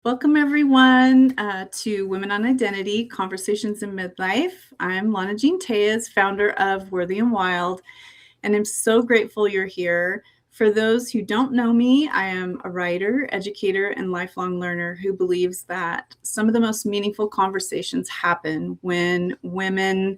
Welcome, everyone, to Women on Identity Conversations in Midlife. I'm Lana Jean Tejas, founder of Worthy and Wild, and I'm so grateful you're here. For those who don't know me, I am a writer, educator, and lifelong learner who believes that some of the most meaningful conversations happen when women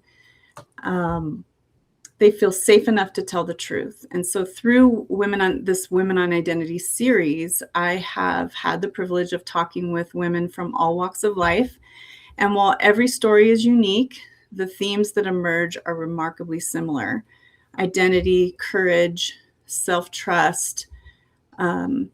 they feel safe enough to tell the truth. And so through Women on Identity series, I have had the privilege of talking with women from all walks of life. And while every story is unique, the themes that emerge are remarkably similar: identity, courage, self-trust, and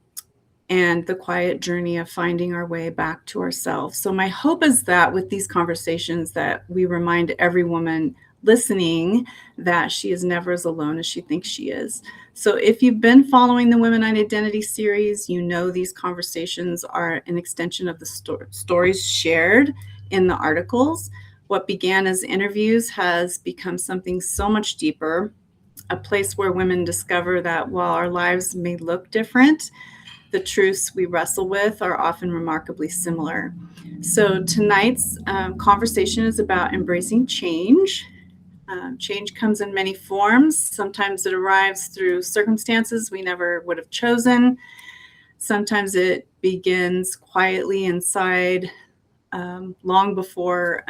the quiet journey of finding our way back to ourselves. So my hope is that with these conversations that we remind every woman listening that she is never as alone as she thinks she is. So if you've been following the Women on Identity series, you know these conversations are an extension of the stories shared in the articles. What began as interviews has become something so much deeper, a place where women discover that while our lives may look different, the truths we wrestle with are often remarkably similar. So tonight's conversation is about embracing change. Change comes in many forms. Sometimes it arrives through circumstances we never would have chosen. Sometimes it begins quietly inside, long before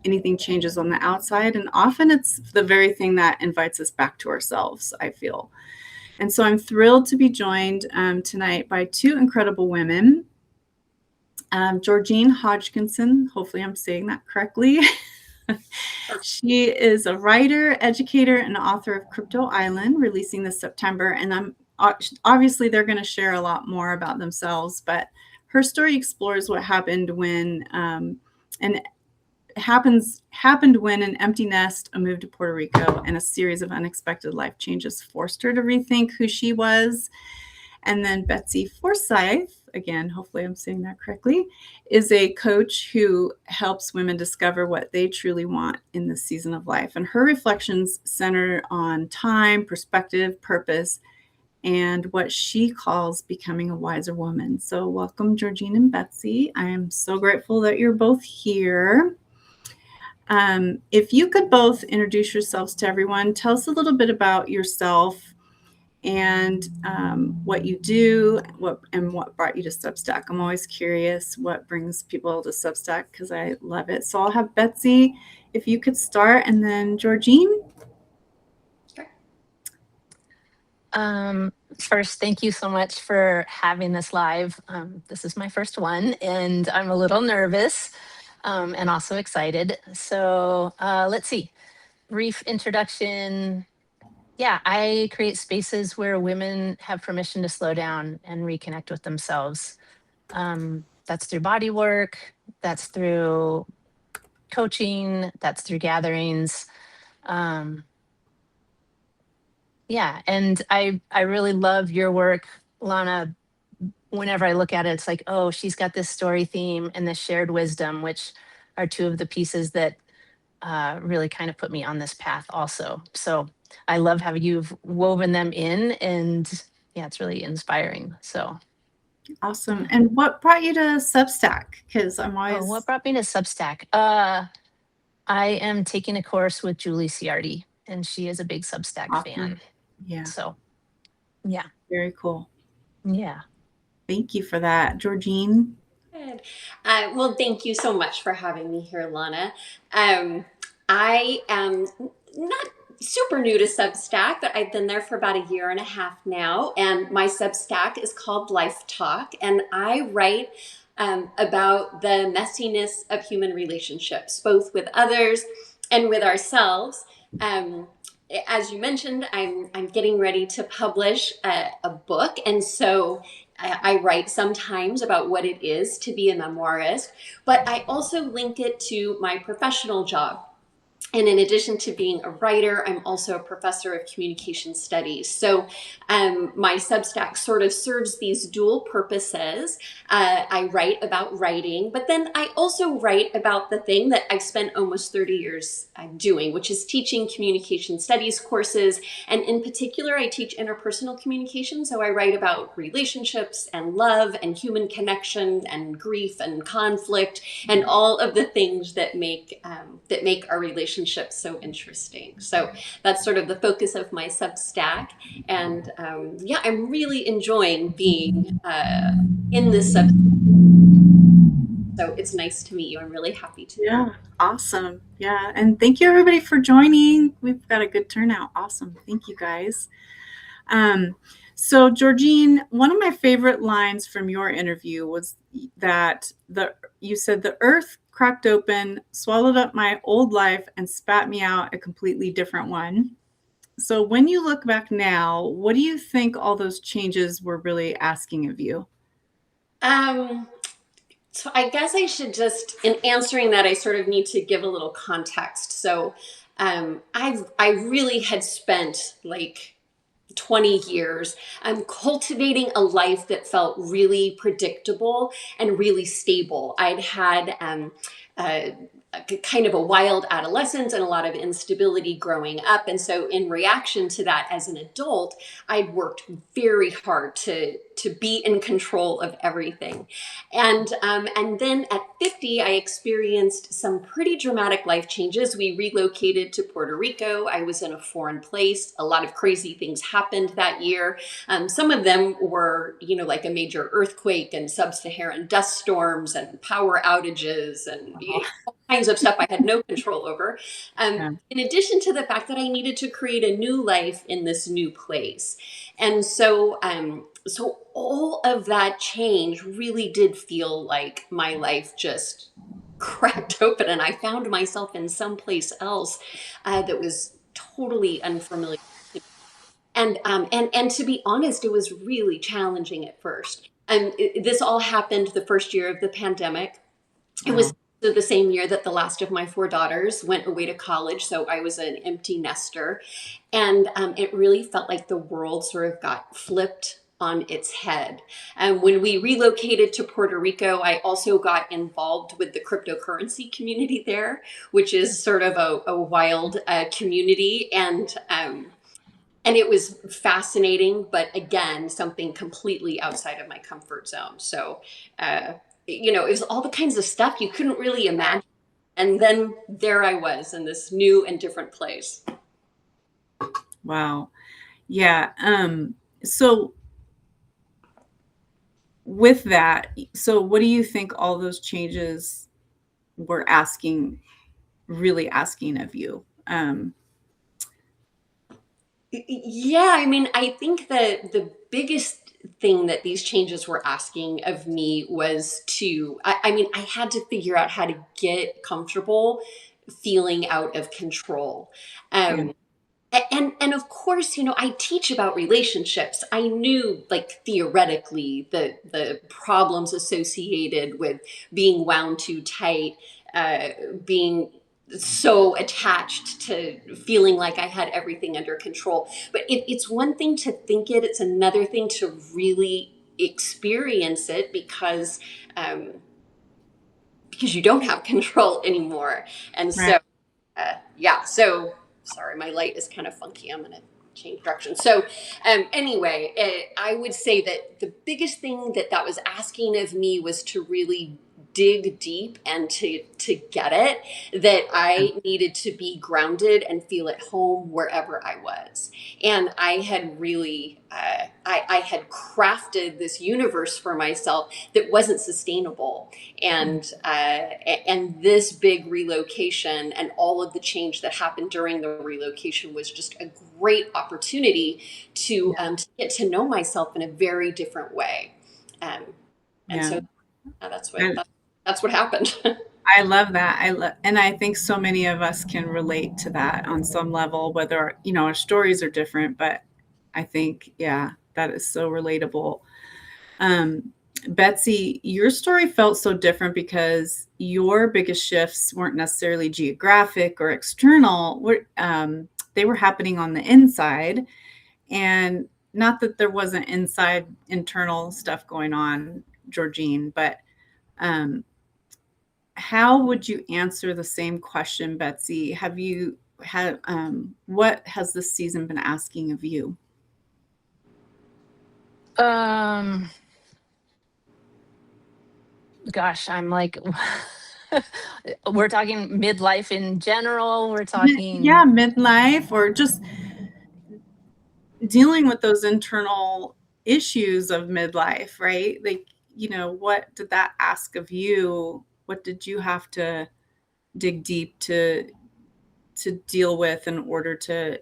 anything changes on the outside. And often it's the very thing that invites us back to ourselves, I feel. And so I'm thrilled to be joined tonight by two incredible women. Georgine Hodgkinson, hopefully I'm saying that correctly. She is a writer, educator, and author of Crypto Island, releasing this September. And obviously they're going to share a lot more about themselves, but her story explores what happened when happened when an empty nest, a move to Puerto Rico, and a series of unexpected life changes forced her to rethink who she was. And then Betsy Forsyth, again, hopefully I'm saying that correctly, is a coach who helps women discover what they truly want in this season of life. And her reflections center on time, perspective, purpose, and what she calls becoming a wiser woman. So welcome, Georgine and Betsy. I am so grateful that you're both here. If you could both introduce yourselves to everyone, tell us a little bit about yourself and what you do, what brought you to Substack. I'm always curious what brings people to Substack because I love it. So I'll have Betsy, if you could start, and then Georgine. First, thank you so much for having this live. This is my first one, and I'm a little nervous and also excited. So let's see. Brief introduction. Yeah, I create spaces where women have permission to slow down and reconnect with themselves. That's through body work, that's through coaching, that's through gatherings. Yeah, and I really love your work, Lana. Whenever I look at it, it's like, oh, she's got this story theme and this shared wisdom, which are two of the pieces that really kind of put me on this path also. So I love how you've woven them in, and yeah, it's really inspiring. So Awesome. And what brought you to Substack? Because I'm oh, what always... brought me to Substack? I am taking a course with Julie Ciardi, and she is a big Substack Awesome. fan. Yeah, So yeah, very cool. yeah. Thank you for that, Georgine. Good. Well, thank you so much for having me here, Lana. I am not super new to Substack, but I've been there for about a year and a half now. And my Substack is called Life Talk. And I write about the messiness of human relationships, both with others and with ourselves. As you mentioned, I'm getting ready to publish a book. And so I write sometimes about what it is to be a memoirist, but I also link it to my professional job. And in addition to being a writer, I'm also a professor of communication studies. So my Substack sort of serves these dual purposes. I write about writing, but then I also write about the thing that I've spent almost 30 years doing, which is teaching communication studies courses. And in particular, I teach interpersonal communication. So I write about relationships and love and human connection and grief and conflict and all of the things that make our relationships so interesting. So that's sort of the focus of my Substack, and yeah, I'm really enjoying being in this Substack. So it's nice to meet you. I'm really happy to. Yeah, awesome. Yeah, and thank you everybody for joining. We've got a good turnout. Awesome. Thank you guys. So Georgine, one of my favorite lines from your interview was that you said the earth cracked open, swallowed up my old life, and spat me out a completely different one. So when you look back now, what do you think all those changes were really asking of you? So I guess I should just, in answering that, I sort of need to give a little context. So I really had spent like 20 years cultivating a life that felt really predictable and really stable. I'd had a kind of a wild adolescence and a lot of instability growing up. And so in reaction to that as an adult, I'd worked very hard to be in control of everything. And then at 50, I experienced some pretty dramatic life changes. We relocated to Puerto Rico. I was in a foreign place. A lot of crazy things happened that year. Some of them were, like a major earthquake and sub-Saharan dust storms and power outages and all kinds of stuff I had no control over. Yeah. In addition to the fact that I needed to create a new life in this new place. And so all of that change really did feel like my life just cracked open, and I found myself in someplace else that was totally unfamiliar. And to be honest, it was really challenging at first. And this all happened the first year of the pandemic. It was Wow. the same year that the last of my four daughters went away to college, so I was an empty nester, and it really felt like the world sort of got flipped on its head. And when we relocated to Puerto Rico, I also got involved with the cryptocurrency community there, which is sort of a wild community, and it was fascinating, but again, something completely outside of my comfort zone. So, it was all the kinds of stuff you couldn't really imagine. And then there I was in this new and different place. Wow. Yeah. So with that, so what do you think all those changes were really asking of you? Yeah, I mean, I think that the biggest thing that these changes were asking of me was I mean, I had to figure out how to get comfortable feeling out of control. Yeah. Um, and of course, I teach about relationships. I knew, like, theoretically the problems associated with being wound too tight, being so attached to feeling like I had everything under control. But it's one thing to think it; it's another thing to really experience it, um, because you don't have control anymore. And Right. so yeah, so sorry, my light is kind of funky. I'm going to change direction. So anyway, I would say that the biggest thing that was asking of me was to really dig deep and to get it, that I needed to be grounded and feel at home wherever I was. And I had really I had crafted this universe for myself that wasn't sustainable. And this big relocation and all of the change that happened during the relocation was just a great opportunity to get to know myself in a very different way. um, and Yeah. so that's what I, that's what happened. I love that. And I think so many of us can relate to that on some level, whether, our stories are different, but I think, yeah, that is so relatable. Um, Betsy, your story felt so different because your biggest shifts weren't necessarily geographic or external. They were happening on the inside. And not that there wasn't inside internal stuff going on, Georgine, but um, how would you answer the same question, Betsy? Have you had, what has this season been asking of you? Gosh, I'm like, we're talking midlife in general. We're talking, Yeah, midlife or just dealing with those internal issues of midlife, right? Like, what did that ask of you? What did you have to dig deep to deal with in order to,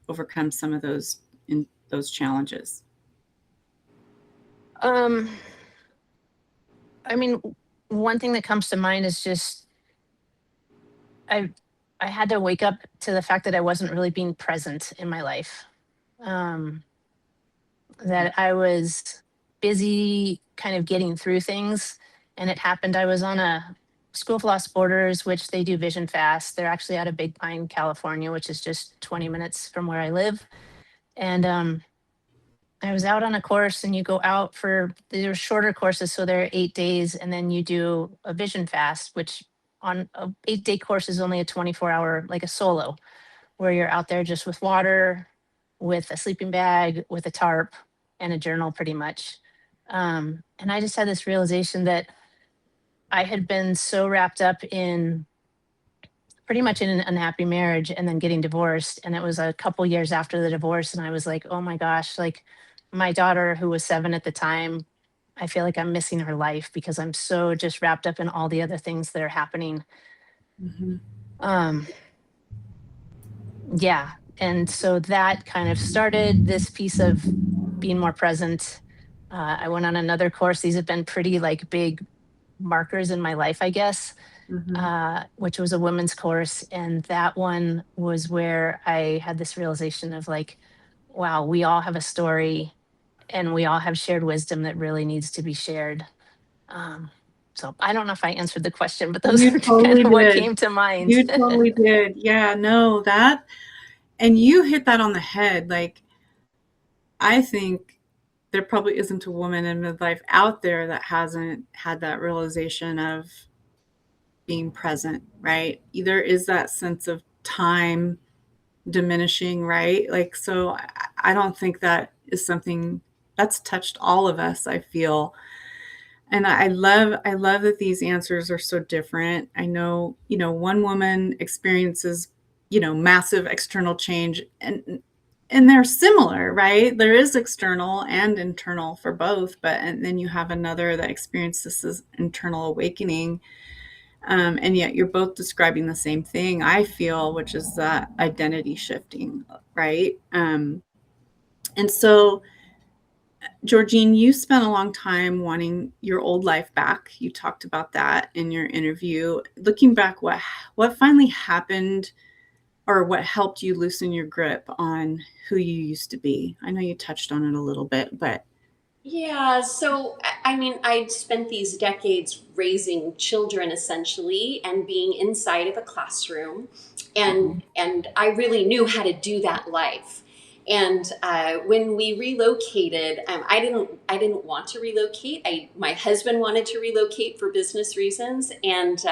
overcome some of those challenges? um, I mean, one thing that comes to mind is just I I had to wake up to the fact that I wasn't really being present in my life. Um, that I was busy kind of getting through things. And it happened, I was on a School of Lost Borders, which they do vision fast. They're actually out of Big Pine, California, which is just 20 minutes from where I live. And I was out on a course, and you go out for, they're shorter courses. So they're 8 days, and then you do a vision fast, which on a 8 day course is only a 24-hour, like a solo, where you're out there just with water, with a sleeping bag, with a tarp, and a journal, pretty much. And I just had this realization that I had been so wrapped up in pretty much in an unhappy marriage and then getting divorced. And it was a couple years after the divorce. And I was like, oh my gosh, like my daughter, who was 7 at the time, I feel like I'm missing her life because I'm so just wrapped up in all the other things that are happening. Mm-hmm. Um, yeah. And so that kind of started this piece of being more present. I went on another course. These have been pretty like big markers in my life, I guess, Mm-hmm. which was a women's course. And that one was where I had this realization of like, wow, we all have a story and we all have shared wisdom that really needs to be shared. Um, so I don't know if I answered the question, but those You are kind totally of what did. came to mind. You totally did. Yeah, no, and you hit that on the head. Like, I think there probably isn't a woman in midlife out there that hasn't had that realization of being present, right? Either is that sense of time diminishing, right? Like, so I don't think that is something that's touched all of us, I feel. And I love that these answers are so different. I know, one woman experiences, massive external change, and they're similar, right? There is external and internal for both, but and then you have another that experiences this internal awakening. And yet you're both describing the same thing, I feel, which is that identity shifting, right? And so, Georgine, you spent a long time wanting your old life back. You talked about that in your interview. Looking back, what finally happened, or what helped you loosen your grip on who you used to be? I know you touched on it a little bit, but Yeah, so I mean, I'd spent these decades raising children essentially and being inside of a classroom, and I really knew how to do that life. And when we relocated, I didn't want to relocate. My husband wanted to relocate for business reasons, and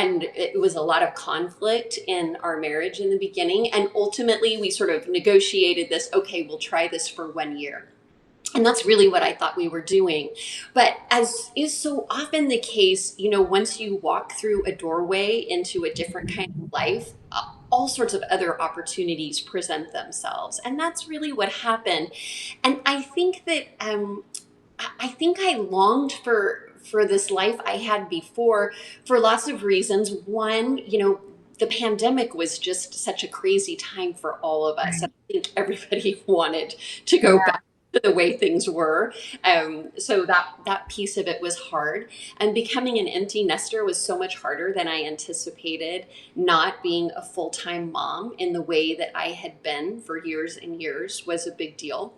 it was a lot of conflict in our marriage in the beginning. And ultimately, we sort of negotiated this. Okay, we'll try this for 1 year, and that's really what I thought we were doing. But as is so often the case, once you walk through a doorway into a different kind of life, all sorts of other opportunities present themselves. And that's really what happened. And I think that I think I longed for this life I had before for lots of reasons. One, the pandemic was just such a crazy time for all of us. I right. think everybody wanted to Yeah. go back to the way things were. So that piece of it was hard. And becoming an empty nester was so much harder than I anticipated. Not being a full-time mom in the way that I had been for years and years was a big deal.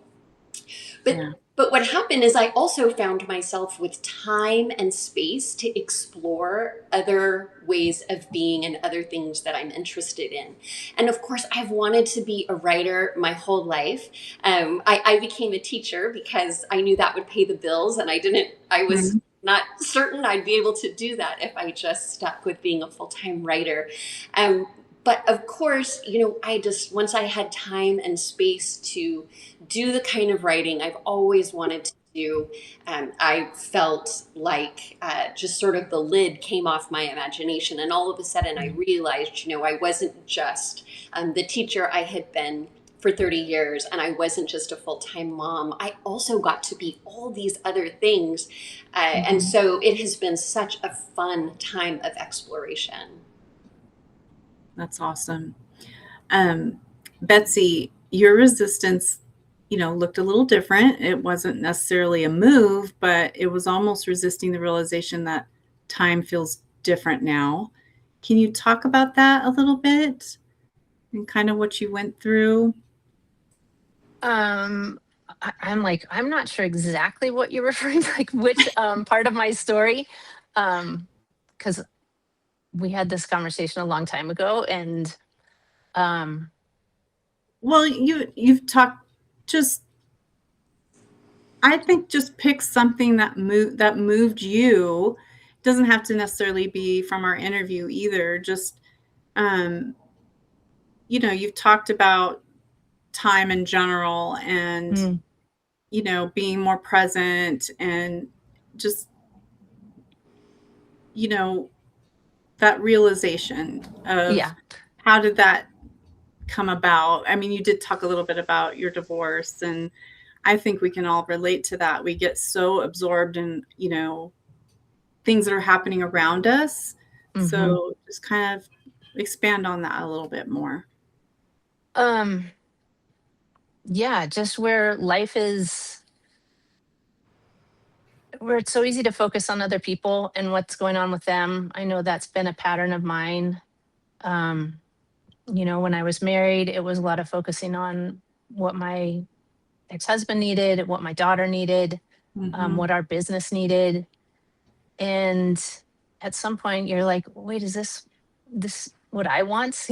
But Yeah. but what happened is I also found myself with time and space to explore other ways of being and other things that I'm interested in. And of course, I've wanted to be a writer my whole life. I became a teacher because I knew that would pay the bills, and I was Mhm. not certain I'd be able to do that if I just stuck with being a full-time writer. Um, but of course, I just, once I had time and space to do the kind of writing I've always wanted to do, I felt like just sort of the lid came off my imagination. And all of a sudden, I realized, I wasn't just the teacher I had been for 30 years, and I wasn't just a full time mom. I also got to be all these other things. And Mhm. so it has been such a fun time of exploration. That's awesome. Um, Betsy, your resistance, looked a little different. It wasn't necessarily a move, but it was almost resisting the realization that time feels different now. Can you talk about that a little bit and kind of what you went through? Um, I'm not sure exactly what you're referring to, like which part of my story, because we had this conversation a long time ago, and um, Well, you've talked just I think just pick something that moved you. Doesn't have to necessarily be from our interview either. Just um, you've talked about time in general and mm, being more present and just you know that realization of yeah, how did that come about. I mean, you did talk a little bit about your divorce, and I think we can all relate to that. We get so absorbed in things that are happening around us. hmm So just kind of expand on that a little bit more. um, yeah, just where life is, where it's so easy to focus on other people and what's going on with them. I know that's been a pattern of mine. Um, when I was married, it was a lot of focusing on what my ex-husband needed, what my daughter needed, Hmm. what our business needed. And at some point you're like, wait, is this what I want?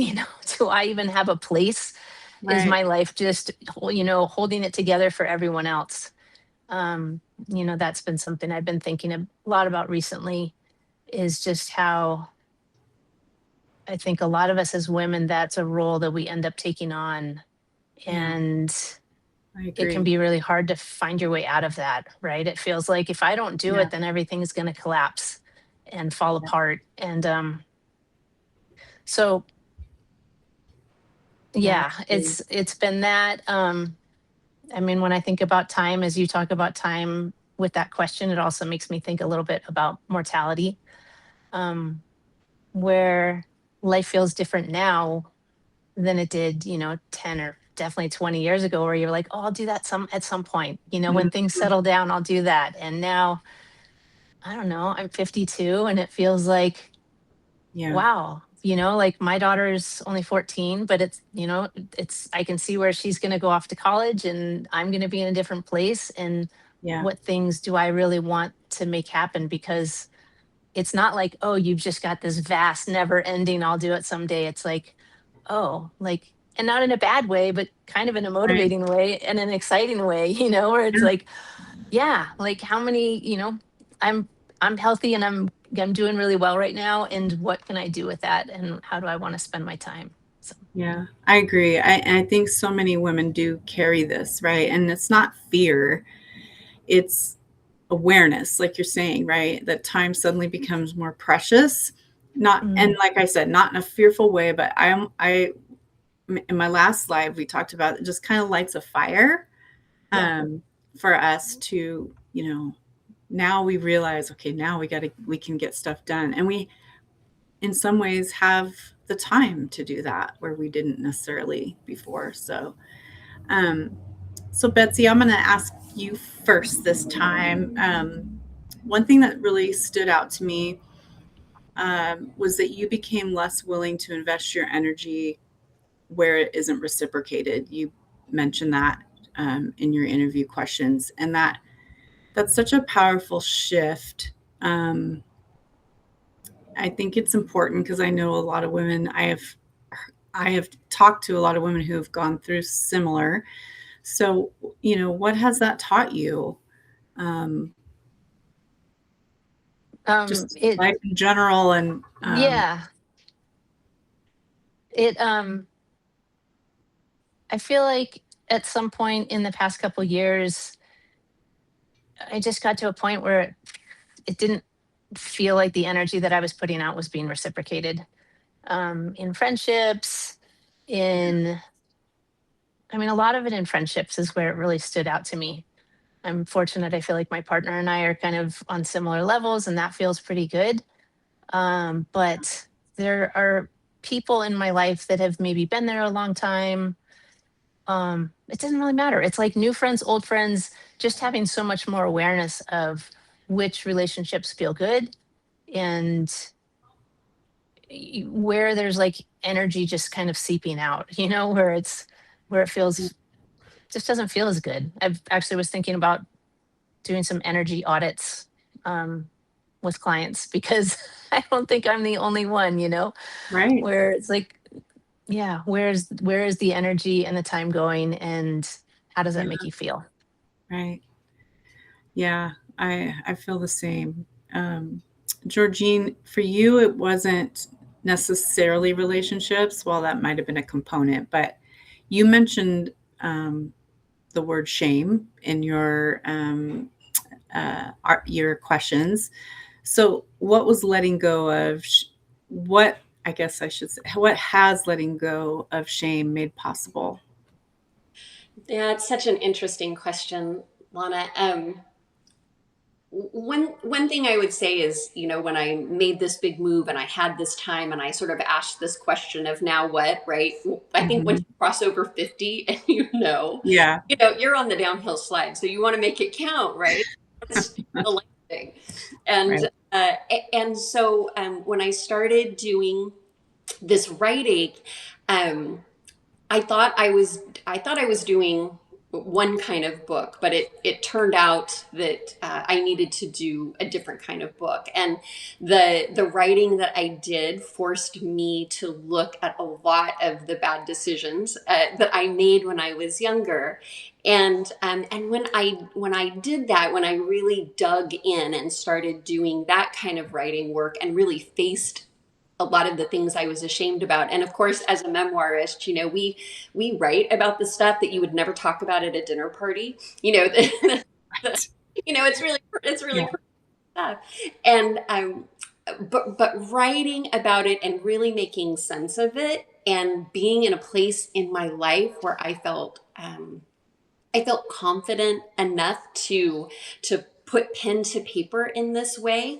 Do I even have a place? Is Right. my life just holding it together for everyone else? Um, that's been something I've been thinking a lot about recently, is just how I think a lot of us as women, that's a role that we end up taking on. Yeah, And I it can agree. be really hard to find your way out of that, right? It feels like if I don't do Yeah. it, then everything's going to collapse and fall Yeah. apart. And so Yeah, I yeah, agree. it's been that. I mean, when I think about time, as you talk about time with that question, it also makes me think a little bit about mortality, um, where life feels different now than it did, 10 or definitely 20 years ago, where you're like, oh, I'll do that at some point, when things Mhm. settle down, I'll do that. And now, I don't know, I'm 52, and it feels like, Yeah. wow, like my daughter's only 14, but I can see where she's going to go off to college, and I'm going to be in a different place. And Yeah. what things do I really want to make happen? Because it's not like, oh, you've just got this vast, never ending, I'll do it someday. It's like, oh, like, and not in a bad way, but kind of in a Right. motivating way and an exciting way, where it's Yeah. like, yeah, like how many, i'm I'm healthy, and I'm doing really well right now, and what can I do with that, and how do I want to spend my time? So Yeah, I agree. I think so many women do carry this, right? And it's not fear, it's awareness, like you're saying, right? That time suddenly becomes more precious. Not, and mm, like I said, not in a fearful way, but I in my last live we talked about it just kind of lights a fire yeah, um for us to, now we realize, okay, now we can get stuff done. And we in some ways have the time to do that where we didn't necessarily before. Um, so Betsy, I'm going to ask you first this time. One thing that really stood out to me was that you became less willing to invest your energy where it isn't reciprocated. You mentioned that in your interview questions, and that's such a powerful shift. I think it's important because I know a lot of women. I have talked to a lot of women who have gone through similar. So, what has that taught you? Um, just It, life in general, and yeah, it, I feel like at some point in the past couple years, I just got to a point where it didn't feel like the energy that I was putting out was being reciprocated, in friendships, in, I mean, a lot of it in friendships is where it really stood out to me. I'm fortunate. I feel like my partner and I are kind of on similar levels, and that feels pretty good. But there are people in my life that have maybe been there a long time. It doesn't really matter. It's like new friends, old friends, just having so much more awareness of which relationships feel good and where there's like energy just kind of seeping out, where it feels, just doesn't feel as good. I've actually was thinking about doing some energy audits, um, with clients because I don't think I'm the only one, right, where it's like, yeah, where is the energy and the time going, and how does that yeah, make you feel? right, yeah. I feel the same. Georgine, for you, it wasn't necessarily relationships. Well, that might have been a component, but you mentioned the word shame in your questions. So, what was letting go of what? I guess I should say, what has letting go of shame made possible? Yeah, it's such an interesting question, Lana. One thing I would say is, when I made this big move and I had this time and I sort of asked this question of now what, right? I think once Hmm. you cross over 50 and Yeah, you're on the downhill slide, so you want to make it count, right? That's the life thing. And right. when I started doing this writing, um, I thought I was doing one kind of book, but it turned out that I needed to do a different kind of book. And the writing that I did forced me to look at a lot of the bad decisions that I made when I was younger. And when I did that, when I really dug in and started doing that kind of writing work and really faced a lot of the things I was ashamed about. And of course, as a memoirist, we write about the stuff that you would never talk about at a dinner party. It's really Yeah, personal stuff. And but writing about it and really making sense of it and being in a place in my life where I felt confident enough to put pen to paper in this way.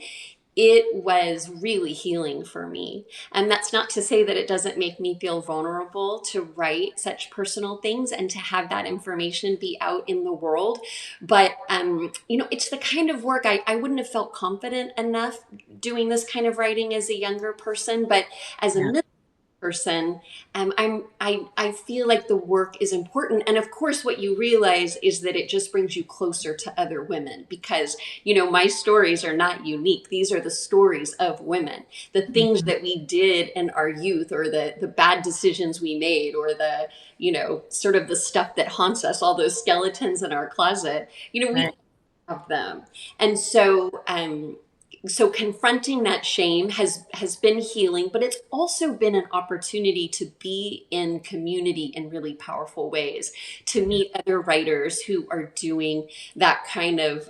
It was really healing for me. And that's not to say that it doesn't make me feel vulnerable to write such personal things and to have that information be out in the world. But, it's the kind of work I wouldn't have felt confident enough doing this kind of writing as a younger person. But as a yeah, middle person, I feel like the work is important. And of course, what you realize is that it just brings you closer to other women because my stories are not unique. These are the stories of women, the things mhm, that we did in our youth, or the bad decisions we made, or the sort of the stuff that haunts us, all those skeletons in our closet. We right. of them. And so confronting that shame has been healing, but it's also been an opportunity to be in community in really powerful ways, to meet other writers who are doing that kind of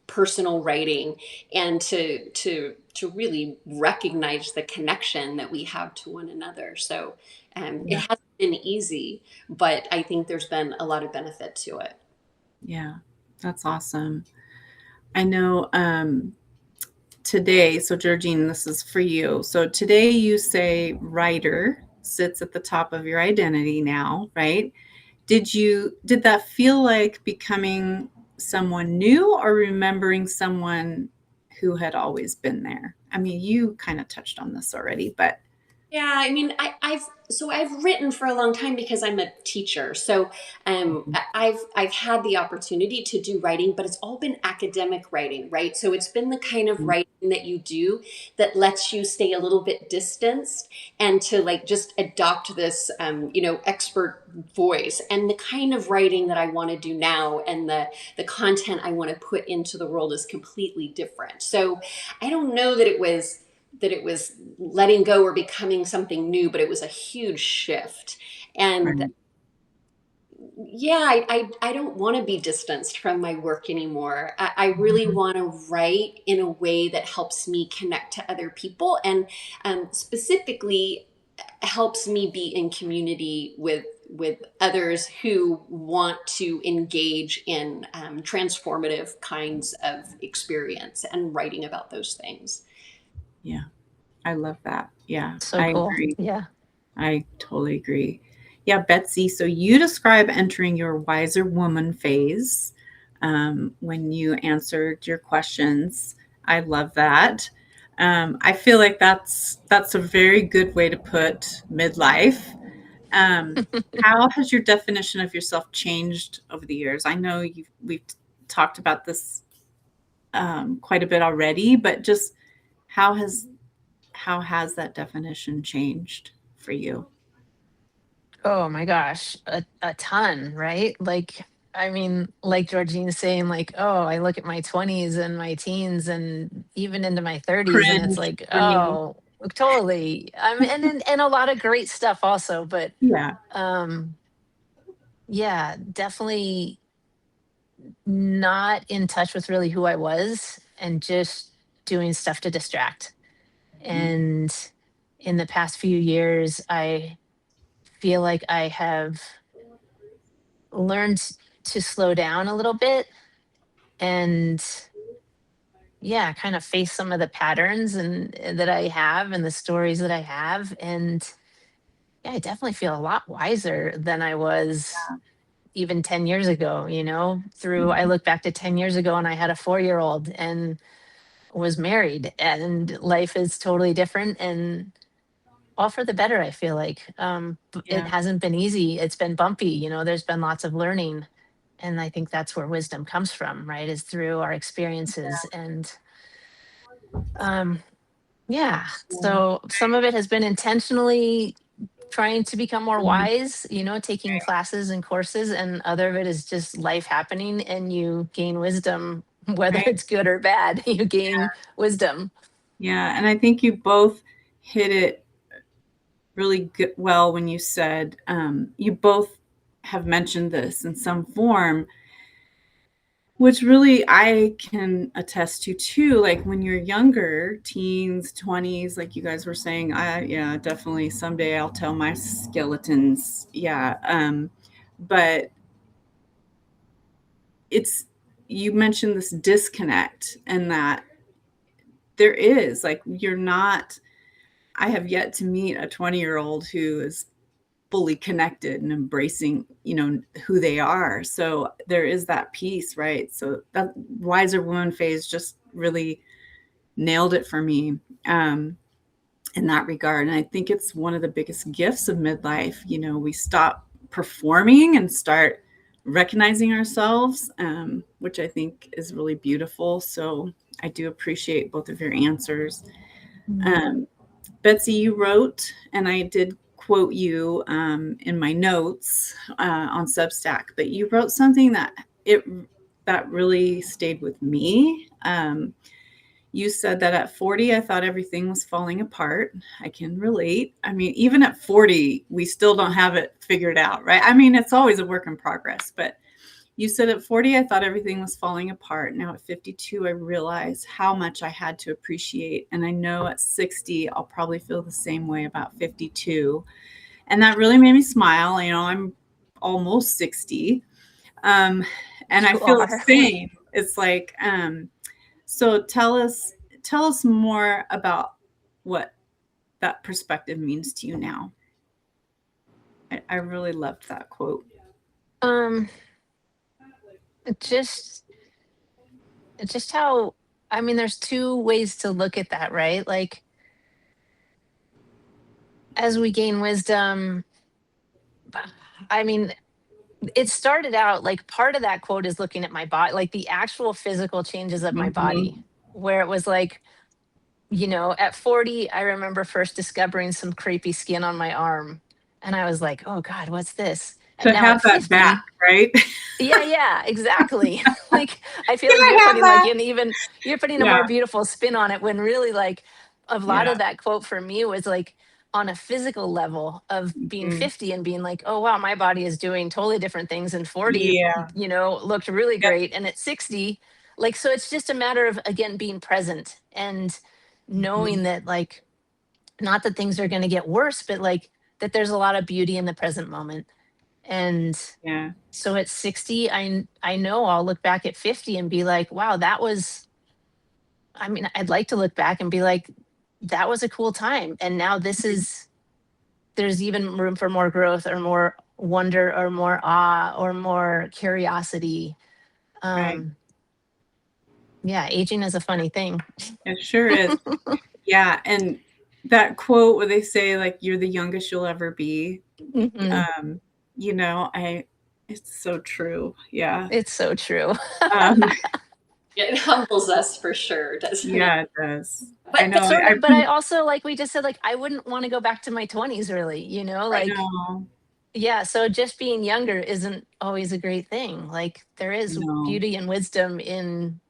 personal writing, and to really recognize the connection that we have to one another. So it Yeah, hasn't been easy, but I think there's been a lot of benefit to it. yeah, that's awesome. I know today, so Georgine, this is for you. So today you say writer sits at the top of your identity now, right? Did that feel like becoming someone new or remembering someone who had always been there? I mean, you kind of touched on this already, but Yeah, I mean, I've written for a long time because I'm a teacher. So I've had the opportunity to do writing, but it's all been academic writing, right? So it's been the kind of writing that you do that lets you stay a little bit distanced and to like just adopt this expert voice. And the kind of writing that I want to do now and the content I want to put into the world is completely different. So I don't know that it was letting go or becoming something new, but it was a huge shift. And Right. yeah, I don't want to be distanced from my work anymore. I really Mhm. want to write in a way that helps me connect to other people and specifically helps me be in community with others who want to engage in transformative kinds of experience and writing about those things. Yeah, I love that. Yeah, So I cool. agree. Yeah. I totally agree. Yeah, Betsy, so you describe entering your wiser woman phase when you answered your questions. I love that. I feel like that's a very good way to put midlife. Um, how has your definition of yourself changed over the years? I know we've talked about this quite a bit already, but just how has how has that definition changed for you? Oh my gosh, a ton, right? Like, I mean, like Georgine's saying, like, oh, I look at my 20s and my teens and even into my 30s, and it's Cringe like, for me. oh, totally. And a lot of great stuff also, but Yeah. um, yeah, definitely not in touch with really who I was and just doing stuff to distract. Mm, And in the past few years, I feel like I have learned to slow down a little bit and yeah, kind of face some of the patterns and that I have and the stories that I have. And yeah, I definitely feel a lot wiser than I was even 10 years ago, through I mhm. look back to 10 years ago and I had a 4-year old and was married and life is totally different and all for the better, I feel like. It Yeah, hasn't been easy. It's been bumpy, there's been lots of learning. And I think that's where wisdom comes from, right? Is through our experiences. And um, yeah, yeah, so some of it has been intentionally trying to become more mhm, wise, taking classes and courses, and other of it is just life happening and you gain wisdom, whether right. it's good or bad, you gain wisdom. Yeah, and I think you both hit it really good well when you said, you both have mentioned this in some form, which really I can attest to too. Like when you're younger, teens, 20s, like you guys were saying, yeah, definitely someday I'll tell my skeletons. Yeah. But it's you mentioned this disconnect and that there is like you're not I have yet to meet a 20-year-old who is fully connected and embracing, who they are. So there is that piece, right? So that wiser woman phase just really nailed it for me in that regard. And I think it's one of the biggest gifts of midlife. We stop performing and start recognizing ourselves, which I think is really beautiful. So I do appreciate both of your answers. Mm. Um, Betsy, you wrote, and I did quote you in my notes on Substack, but you wrote something it that really stayed with me. You said that at 40, I thought everything was falling apart. I can relate. I mean, even at 40, we still don't have it figured out, right? I mean, it's always a work in progress, but you said at 40, I thought everything was falling apart. Now at 52, I realize how much I had to appreciate. And I know at 60, I'll probably feel the same way about 52. And that really made me smile. I'm almost 60. Um, and I You feel the are. same. It's like, so tell us more about what that perspective means to you now. I really loved that quote. um, just just how I mean, there's two ways to look at that, right? Like As we gain wisdom, I mean, it started out like part of that quote is looking at my body, like the actual physical changes of my body, Mhm. where it was like, at 40, I remember first discovering some crepey skin on my arm. And I was like, oh God, what's this? And To now have at that back, 50, right? yeah, exactly. Like I feel Can like I have that? you're putting a Yeah, more beautiful spin on it when really like a lot yeah. of that quote for me was like on a physical level of being Mhm. 50 and being like, oh wow, my body is doing totally different things, and 40, Yeah. looked really Yep. great, and at 60, like, so it's just a matter of again being present and Mhm. knowing that, like, not that things are going to get worse, but like that there's a lot of beauty in the present moment. And Yeah. so at 60, I know I'll look back at 50 and be like, wow, that was, I mean, I'd like to look back and be like, that was a cool time. And now this Mhm. is, there's even room for more growth or more wonder or more awe or more curiosity. Right. Um, yeah, aging is a funny thing. It sure is. Yeah, and that quote where they say, like, "You're the youngest you'll ever be," Mhm. um, I it's so true. Yeah. It's so true. Um, It humbles us for sure, doesn't it? yeah, it does. I But know, Sort I of, but I also, like we just said, like, I wouldn't want to go back to my 20s really, I like, know. yeah, so just being younger isn't always a great thing. Like there is No. beauty and wisdom in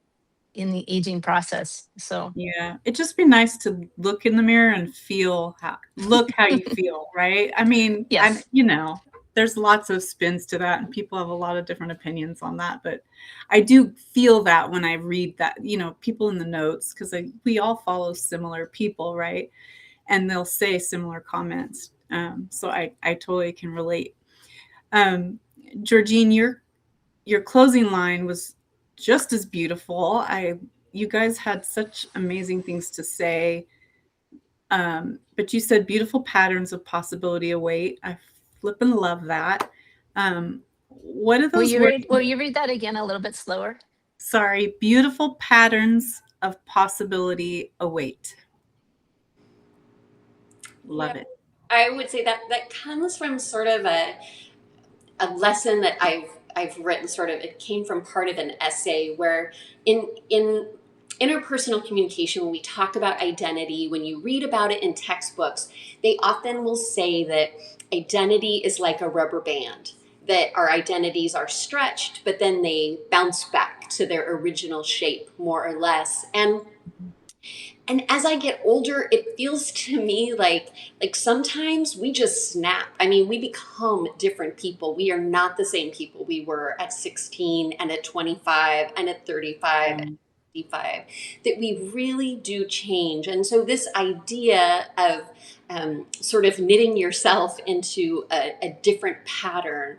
the aging process. So, Yeah, it'd just be nice to look in the mirror and feel how you feel, right? I mean, yes. there's lots of spins to that, and people have a lot of different opinions on that, but I do feel that when I read that, people in the notes, because we all follow similar people, right? And they'll say similar comments. So I totally can relate. Um, Georgine, your closing line was just as beautiful. You guys had such amazing things to say. But you said beautiful patterns of possibility await. I flippin' love that. What are those words? Will you read that again a little bit slower? Sorry, beautiful patterns of possibility await. Yeah, Love it. I would say that that comes from sort of a lesson that I've written. Sort of, it came from part of an essay where in interpersonal communication, when we talk about identity, when you read about it in textbooks, they often will say that identity is like a rubber band, that our identities are stretched but then they bounce back to their original shape more or less. And as I get older, it feels to me like sometimes we just snap. I mean, we become different people. We are not the same people we were at 16 and at 25 and at 35 and Um, 55. That we really do change. And so this idea of sort of knitting yourself into a different pattern,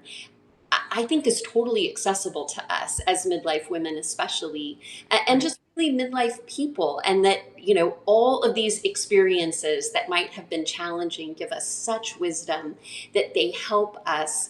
I think is totally accessible to us as midlife women, especially, and right. just really midlife people. And that, all of these experiences that might have been challenging give us such wisdom that they help us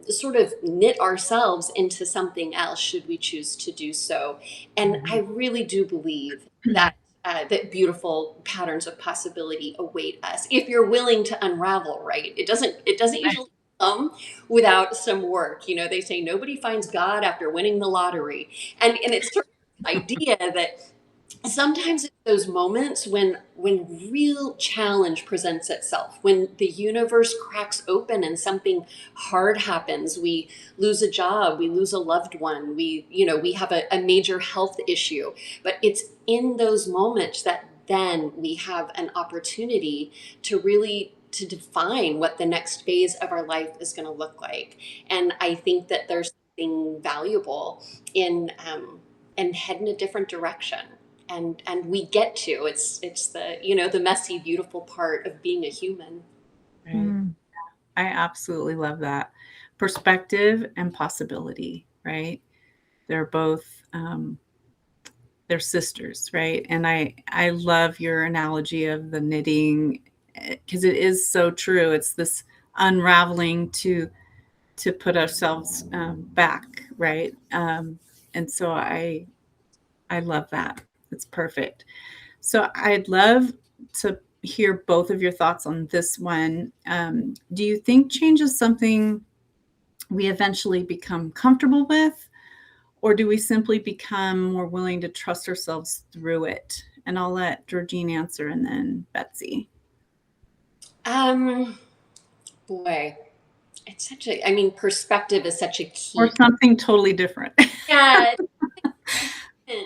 sort of knit ourselves into something else should we choose to do so. And I Mhm. really do believe that. That beautiful patterns of possibility await us if you're willing to unravel. Right? It doesn't Right. usually come without some work. They say nobody finds God after winning the lottery. And it's sort of this idea that sometimes it's those moments when real challenge presents itself, when the universe cracks open and something hard happens. We lose a job, we lose a loved one, we have a major health issue. But it's in those moments that then we have an opportunity to really to define what the next phase of our life is going to look like. And I think that there's something valuable in and head in a different direction. And we get to, it's the, the messy beautiful part of being a human. Right. Mm, I absolutely love that. Perspective and possibility, right? They're both they're sisters, right? And I love your analogy of the knitting, because it is so true. It's this unraveling to put ourselves back, right? And so I love that. It's perfect. So I'd love to hear both of your thoughts on this one. Do you think change is something we eventually become comfortable with, or do we simply become more willing to trust ourselves through it? And I'll let Georgine answer and then Betsy. Um, Boy, it's such a, I mean, perspective is such a Or key. something totally different. Yeah.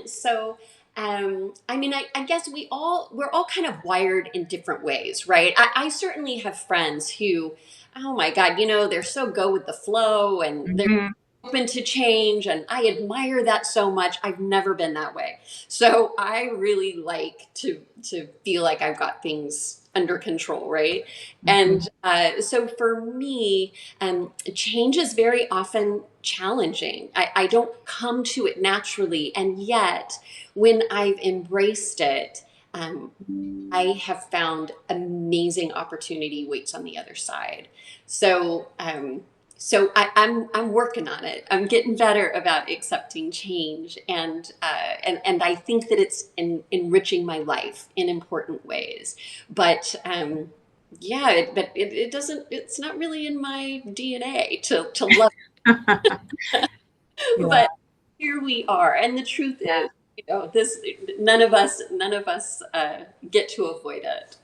So, I mean, I guess we're all kind of wired in different ways, right? I certainly have friends who, oh my God, they're so go with the flow and they're Mhm. open to change, and I admire that so much. I've never been that way. So I really like to feel like I've got things under control, right? Mhm. And so for me, change is very often challenging. I don't come to it naturally, and yet when I've embraced it, um, I have found amazing opportunity waits on the other side. So, I'm working on it. I'm getting better about accepting change, and I think that it's enriching my life in important ways. But yeah, it doesn't. It's not really in my DNA to love. Yeah. But here we are, and the truth is, this none of us get to avoid it.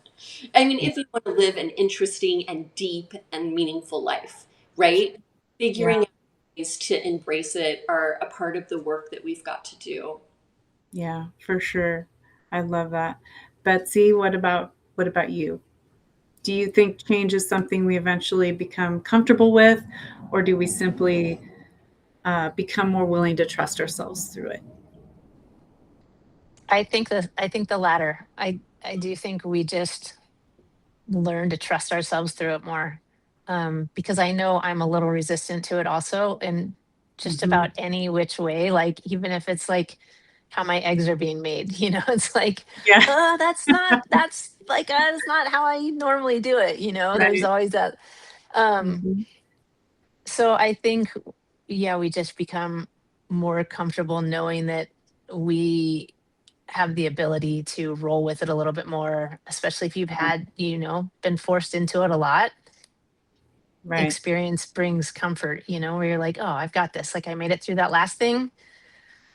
I mean, Yeah. if you want to live an interesting and deep and meaningful life, right? Yeah. Figuring out ways to embrace it are a part of the work that we've got to do. Yeah, for sure. I love that. Betsy, what about you? Do you think change is something we eventually become comfortable with, or do we simply become more willing to trust ourselves through it? I think the latter. I do think we just learn to trust ourselves through it more. Because I know I'm a little resistant to it also, in just Mhm. about any which way. Like even if it's like how my eggs are being made, it's like, Yeah. that's not how I normally do it. There's Right. always that. Um, Mhm. so I think, yeah, we just become more comfortable knowing that we have the ability to roll with it a little bit more, especially if you've Right. been forced into it a lot. Right. Experience brings comfort, where you're like, oh, I've got this. Like I made it through that last thing.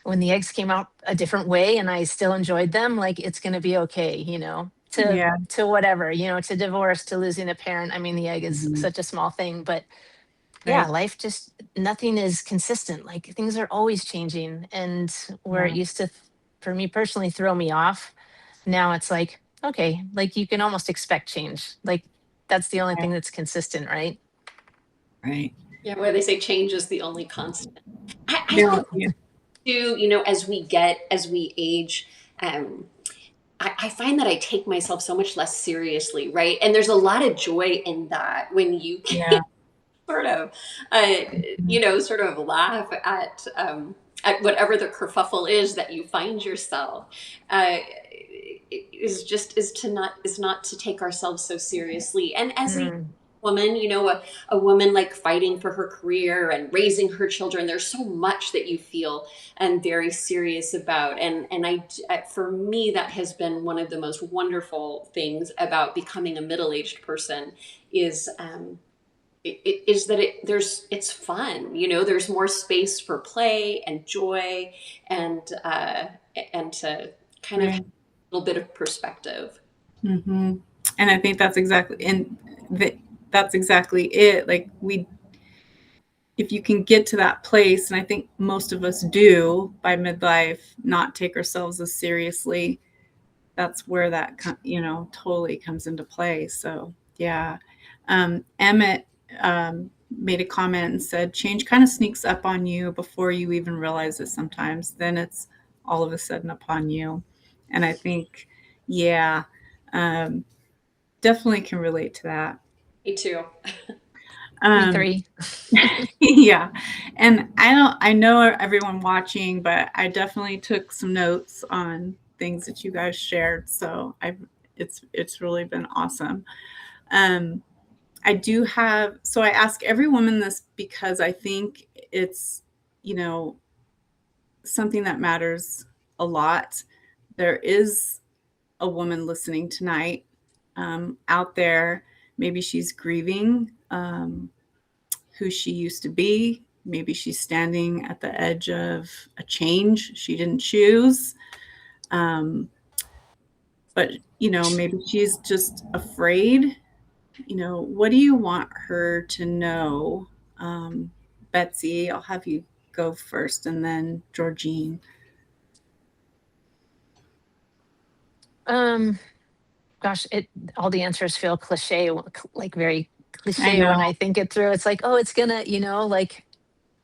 When the eggs came out a different way and I still enjoyed them, like it's gonna be okay, to Yeah. to whatever, to divorce, to losing a parent. I mean, the egg is Mhm. such a small thing, but yeah, Right. life just nothing is consistent. Like things are always changing. And where it Yeah. used to, for me personally, throw me off, now it's like, okay, like you can almost expect change. Like that's the only Right. thing that's consistent, right? Right. Yeah, where they say change is the only constant. I Yeah. think Yeah. too, as we age, um, I find that I take myself so much less seriously, right? And there's a lot of joy in that when you Yeah. sort of, uh, Mhm. sort of laugh at whatever the kerfuffle is that you find yourself. Uh, is not to take ourselves so seriously. And as a Mm, woman, a woman like fighting for her career and raising her children, there's so much that you feel and very serious about. For me, that has been one of the most wonderful things about becoming a middle-aged person is is that it's fun. There's more space for play and joy, and to kind of have Right. a little bit of perspective. Mhm. And I think that's exactly it. Like if you can get to that place, and I think most of us do by midlife, not take ourselves as seriously, that's where that totally comes into play. So yeah. Emmett made a comment and said change kind of sneaks up on you before you even realize it sometimes, then it's all of a sudden upon you. And I think, yeah, um, definitely can relate to that. Me too. me um, three. yeah. And I know everyone watching, but I definitely took some notes on things that you guys shared. So it's really been awesome. Um, I do have, so I ask every woman this because I think it's, you know, something that matters a lot. There is a woman listening tonight out there. Maybe she's grieving who she used to be. Maybe she's standing at the edge of a change she didn't choose. Um, but, maybe she's just afraid. What do you want her to know? Betsy, I'll have you go first, and then Georgine. Gosh, all the answers feel cliche, like very I cliche know. when I think it through. It's like, oh, it's gonna, like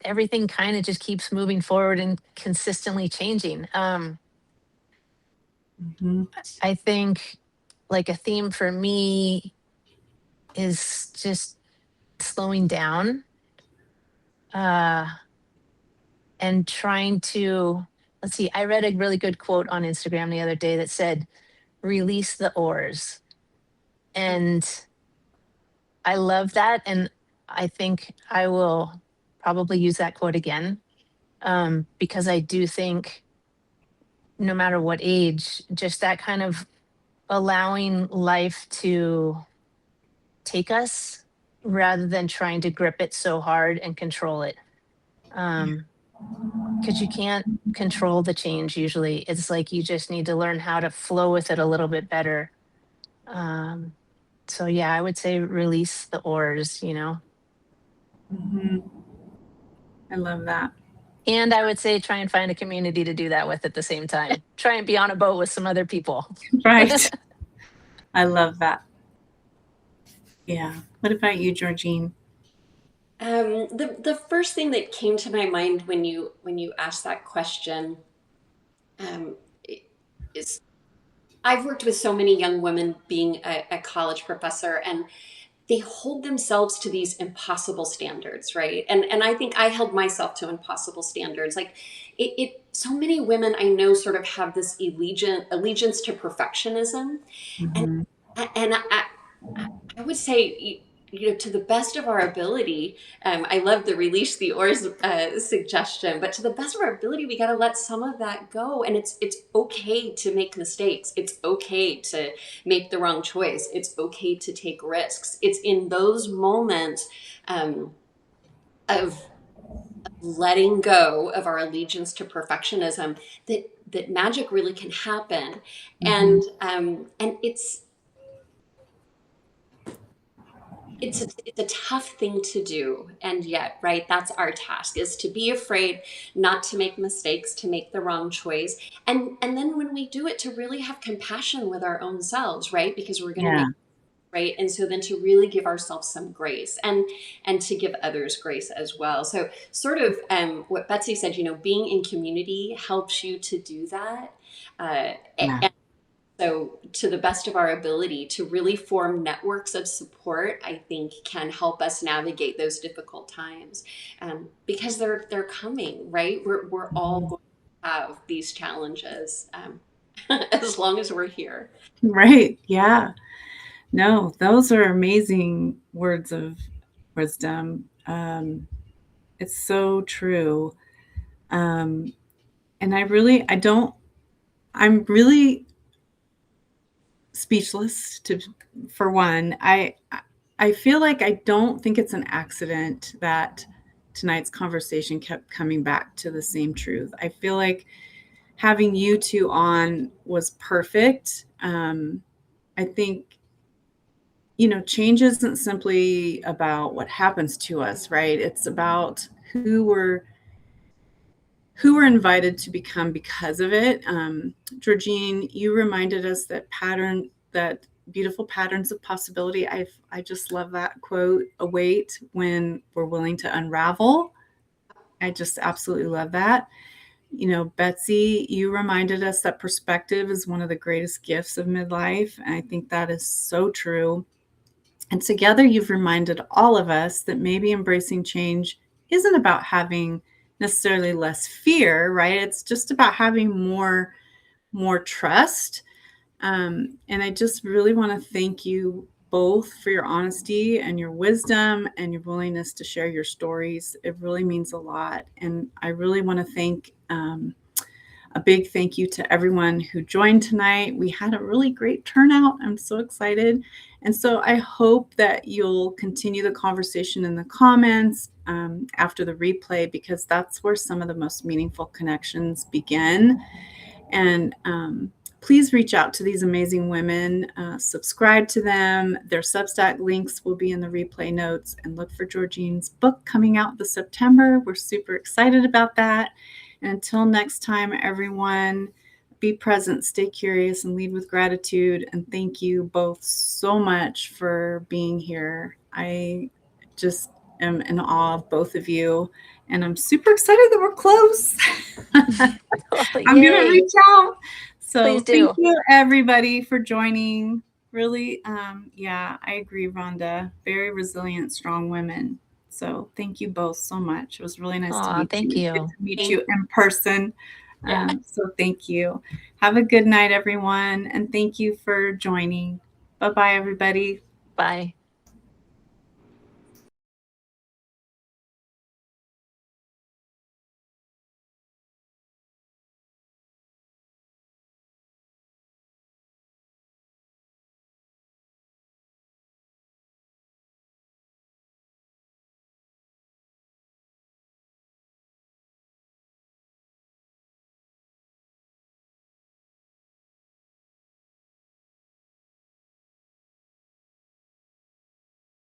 everything kind of just keeps moving forward and consistently changing. Mhm. I think like a theme for me is just slowing down, uh, and trying to, let's see, I read a really good quote on Instagram the other day that said, release the oars. And I love that. And I think I will probably use that quote again, because I do think no matter what age, just that kind of allowing life to take us rather than trying to grip it so hard and control it. Because you can't control the change usually. It's like you just need to learn how to flow with it a little bit better. Um, so yeah, I would say release the oars. Mhm. I love that. And I would say try and find a community to do that with at the same time. Try and be on a boat with some other people. Right. I love that. Yeah. What about you, Georgine? The first thing that came to my mind when you asked that question, um, is I've worked with so many young women being a college professor, and they hold themselves to these impossible standards, right? And I think I held myself to impossible standards. Like so many women I know sort of have this allegiance to perfectionism, and Mm-hmm. I would say, to the best of our ability, I love the release the oars suggestion, but to the best of our ability, we got to let some of that go. And it's okay to make mistakes. It's okay to make the wrong choice. It's okay to take risks. It's in those moments of letting go of our allegiance to perfectionism that magic really can happen. Mm-hmm. And it's a tough thing to do, and yet, right, that's our task, is to be afraid not to make mistakes, to make the wrong choice, and then when we do it, to really have compassion with our own selves, right, because we're going to Yeah. make, right, and so then to really give ourselves some grace, and to give others grace as well. So sort of what Betsy said, being in community helps you to do that. Yeah. So, to the best of our ability, to really form networks of support, I think can help us navigate those difficult times, because they're coming, right? We're all Mm-hmm. going to have these challenges, as long as we're here. Right. Yeah. No, those are amazing words of wisdom. It's so true. Um, and I'm really speechless for one. I feel like I don't think it's an accident that tonight's conversation kept coming back to the same truth. I feel like having you two on was perfect. I think, change isn't simply about what happens to us, right? It's about who we're invited to become because of it. Georgine, you reminded us that beautiful patterns of possibility. I just love that quote. Await when we're willing to unravel. I just absolutely love that. Betsy, you reminded us that perspective is one of the greatest gifts of midlife, and I think that is so true. And together, you've reminded all of us that maybe embracing change isn't about having necessarily less fear, right? It's just about having more trust. And I just really want to thank you both for your honesty and your wisdom and your willingness to share your stories. It really means a lot. And I really want to thank a big thank you to everyone who joined tonight. We had a really great turnout. I'm so excited. And so I hope that you'll continue the conversation in the comments after the replay, because that's where some of the most meaningful connections begin. And please reach out to these amazing women, subscribe to them. Their Substack links will be in the replay notes, and look for Georgine's book coming out this September. We're super excited about that. And until next time, everyone, be present, stay curious, and lead with gratitude. And thank you both so much for being here. I just am in awe of both of you, and I'm super excited that we're close. I'm going to reach out. So please do. Thank you, everybody, for joining. Really, yeah, I agree, Rhonda. Very resilient, strong women. So thank you both so much. It was really nice to meet thank you. you. Good to meet you in person. Yeah. So thank you. Have a good night, everyone. And thank you for joining. Bye-bye, everybody. Bye.